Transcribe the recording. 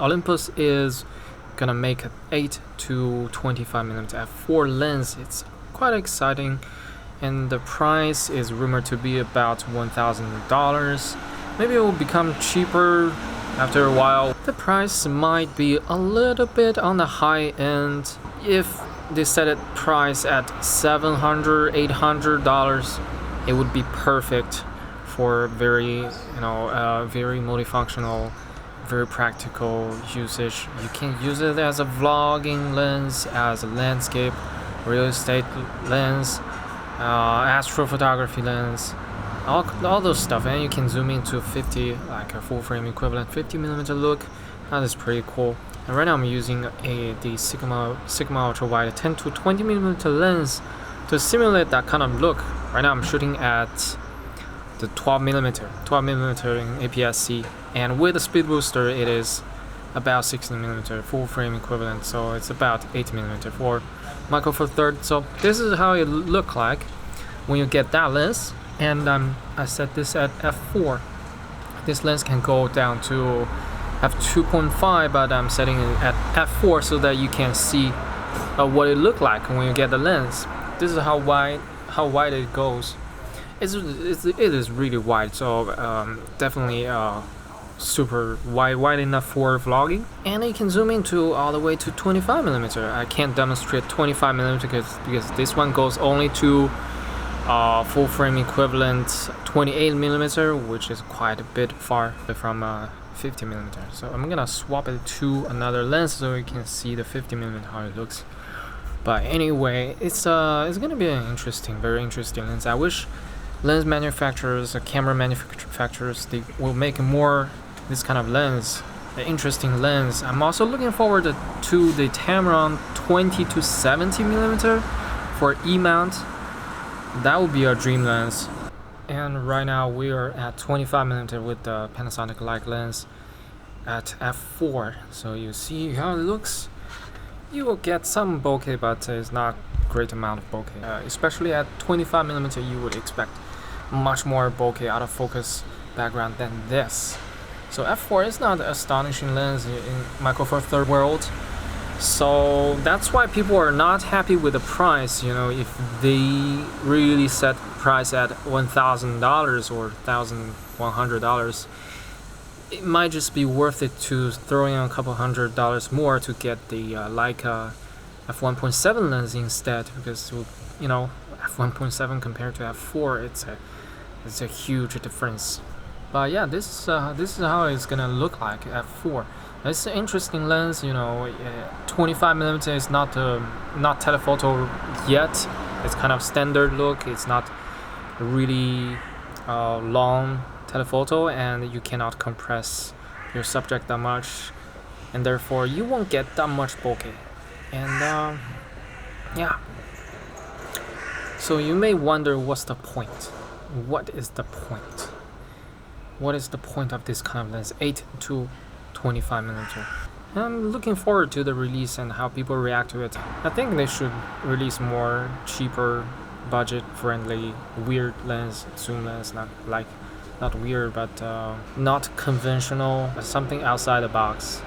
Olympus is gonna make an 8 to 25mm f4 lens. It's quite exciting, and the price is rumored to be about $1,000. Maybe it will become cheaper after a while. The price might be a little bit on the high end. If they set it price at $700, $800, it would be perfect for very, very multifunctional, very practical usage. You can use it as a vlogging lens, as a landscape, real estate lens, astrophotography lens, all those stuff, and you can zoom into 50, like a full frame equivalent 50mm look. That is pretty cool. And right now I'm using the Sigma ultra wide 10 to 20mm lens to simulate that kind of look. Right now I'm shooting at the 12mm in APS-C, and with the speed booster it is about 16mm full frame equivalent, so it's about 8mm for micro four third. So this is how it look like when you get that lens. And I set this at f4. This lens can go down to f2.5, but I'm setting it at f4 so that you can see what it look like when you get the lens. This is how wide it goes. It is really wide, so definitely super wide enough for vlogging. And you can zoom into all the way to 25mm. I can't demonstrate 25mm because this one goes only to full frame equivalent 28mm, which is quite a bit far from 50mm. So I'm gonna swap it to another lens so you can see the 50mm how it looks. But anyway, it's gonna be an very interesting lens. I wish lens manufacturers, camera manufacturers, they will make more this kind of lens, the interesting lens. I'm also looking forward to the Tamron 20 to 70mm for E-mount. That would be our dream lens. And right now we are at 25mm with the Panasonic Leica lens at f4. So you see how it looks. You will get some bokeh, but it's not great amount of bokeh. Especially at 25mm, you would expect much more bokeh out of focus background than this. So f4 is not an astonishing lens in micro four third world. So that's why people are not happy with the price. If they really set price at $1,000 or $1,100, it might just be worth it to throw in a couple $100 more to get the Leica f1.7 lens instead, because f1.7 compared to f4, it's a huge difference. But yeah, this is how it's gonna look like at f4. It's an interesting lens. 25mm is not telephoto yet. It's kind of standard look. It's not really long telephoto, and you cannot compress your subject that much, and therefore you won't get that much bokeh. And yeah. So you may wonder, what's the point? What is the point? What is the point of this kind of lens? 8 to 25mm. I'm looking forward to the release and how people react to it. I think they should release more cheaper, budget-friendly, weird lens, zoom lens, not weird, but not conventional, something outside the box.